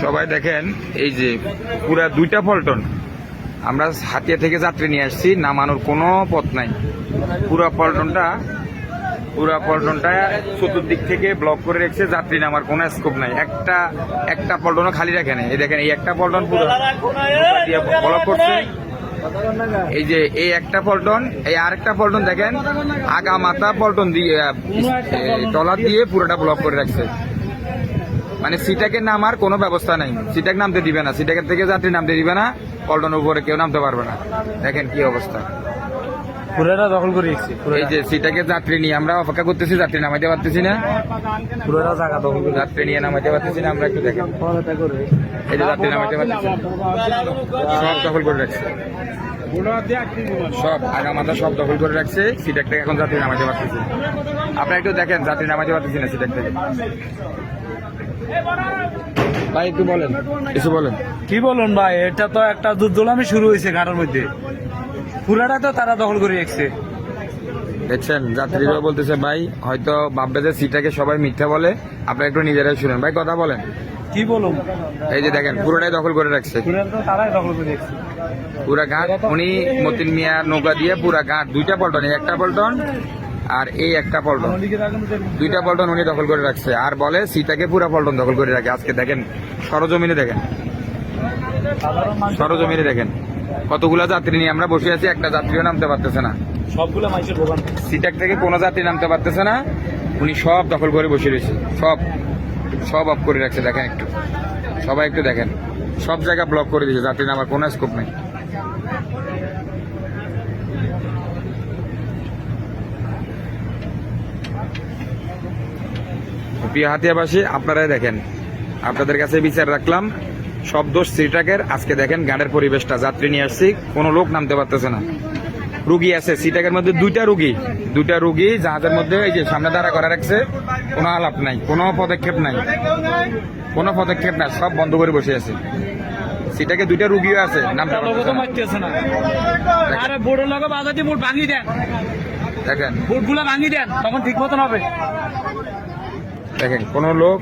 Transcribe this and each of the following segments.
সবাই দেখেন এই যে পুরা দুইটা পল্টন আমরা হাতিয়া থেকে যাত্রী নিয়ে আসছি, নামানোর কোনো পথ নাই। পুরা পল্টনটা চতুর্দিক থেকে ব্লক করে রেখেছে, যাত্রী নামার কোনো স্কোপ নাই। একটা পল্টনও খালি রাখে নাই। এই দেখেন এই একটা পল্টন পুরো ব্লক করছে। এই যে এই একটা পল্টন, এই আরেকটা পল্টন দেখেন আগা মাথা পল্টন দিয়ে টলার দিয়ে পুরোটা ব্লক করে রাখছে। মানে সিটাকে নামার কোনো ব্যবস্থা নাই, সিটাকে নামতে দিবে না, সিটাকের থেকে যাত্রী নামতে দিবে না, পল্টনের উপরে কেউ নামতে পারবে না। দেখেন কি অবস্থা, পুরোটা দখল করে রেখেছি। এই যে সিটাকে যাত্রী নিয়ে আমরা অপেক্ষা করতেছি, যাত্রী নামাইতে পারতেছি না, পুরোটা জায়গা দখল করে যাত্রী নিয়ে নামাইতে পারতেছি না। আমরা একটু দেখেন এই যে যাত্রী নামাইতে পারতেছি না, সব দখল করে রাখছে, সব আগা মাথা সব দখল করে রাখছে। সিটাক থেকে এখন যাত্রী নামাইতে পারতেছি না। আপনারা একটু দেখেন যাত্রী নামাইতে পারতেছি না সিটাক থেকে। ভাই একটু বলেন, কিছু বলেন। কি বলুন ভাই, এটা তো একটা দুর্দলামি শুরু হয়েছে ঘাটের মধ্যে, পুরাটা তো তারা দখল করে রেখেছে। দেখছেন যাত্রীরা বলতেছে ভাই হয়তো ভাববে যে সিটাকে সবাই মিথ্যা বলে, আপনারা একটু নিজেরাই শুনেন। ভাই কথা বলেন। কি বলুন, এই যে দেখেন পুরোটাই দখল করে রাখছে, পুরাটা তো তারাই দখল করে রেখেছে। পুরা ঘাট উনি মতিন মিয়া নৌকা দিয়ে পুরা ঘাট দুইটা পল্টন, এই একটা পল্টন আর এই একটা পল্টন, দুইটা পল্টন উনি দখল করে রাখছে। আর বলে সিটাকে পুরা পল্টন দখল করে রাখে। আজকে দেখেন সরজমিনে দেখেন, সরজমিনে দেখেন কতগুলা যাত্রী নিয়ে আমরা বসে আছি, একটা যাত্রীও নামতে পারতেছে না। সবগুলো মানুষের ভোগান, সিটাক থেকে কোনো যাত্রী নামতে পারতেছে না, উনি সব দখল করে বসে রয়েছে, সব অফ করে রাখছে। দেখেন একটু, সবাই একটু দেখেন, সব জায়গা ব্লক করে দিয়েছে, যাত্রী নামার কোনো স্কোপ নেই। প্রিয় হাতিয়াবাসী, আপনারাই দেখেন, আপনাদের কাছে বিচার রাখলাম, সব দোষ সিটাকের। আজকে দেখেন গাড়ির পরিবেশটা, যাত্রী নিয়ে আসছি, কোনো লোক নামতে পারতেছে না। রুগী আছে সিটাকের মধ্যে, দুইটা রুগী জাহাজের মধ্যে এই যে সামনে দাঁড়া করা রাখছে, কোনো আলাপ নাই, কোনো পদক্ষেপ নাই, সব বন্ধ করে বসে আছে। সিটাকে দুইটা রুগীও আছে, নামতে পারতেছে না। দেখেন বোটগুলো ভাঙি দেন, তখন ঠিক মতন হবে। দেখেন কোনো লোক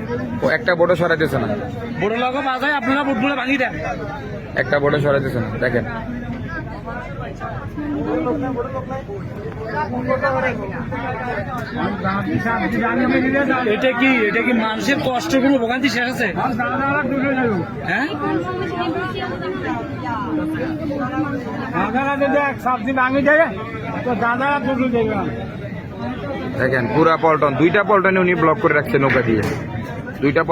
একটা বোটও সরাইতেছে না, বোটের লোক বাজায়, আপনারা বোটগুলো ভাঙি দেন, একটা বোটও সরাইতেছে না। দেখেন এটা কি মানুষের কষ্ট কোনো ভোগান্তি শেষ আছে? হ্যাঁ, দেখেন পুরা পল্টন, দুইটা পল্টনে উনি ব্লক করে রাখছে নৌকা দিয়ে, দুইটা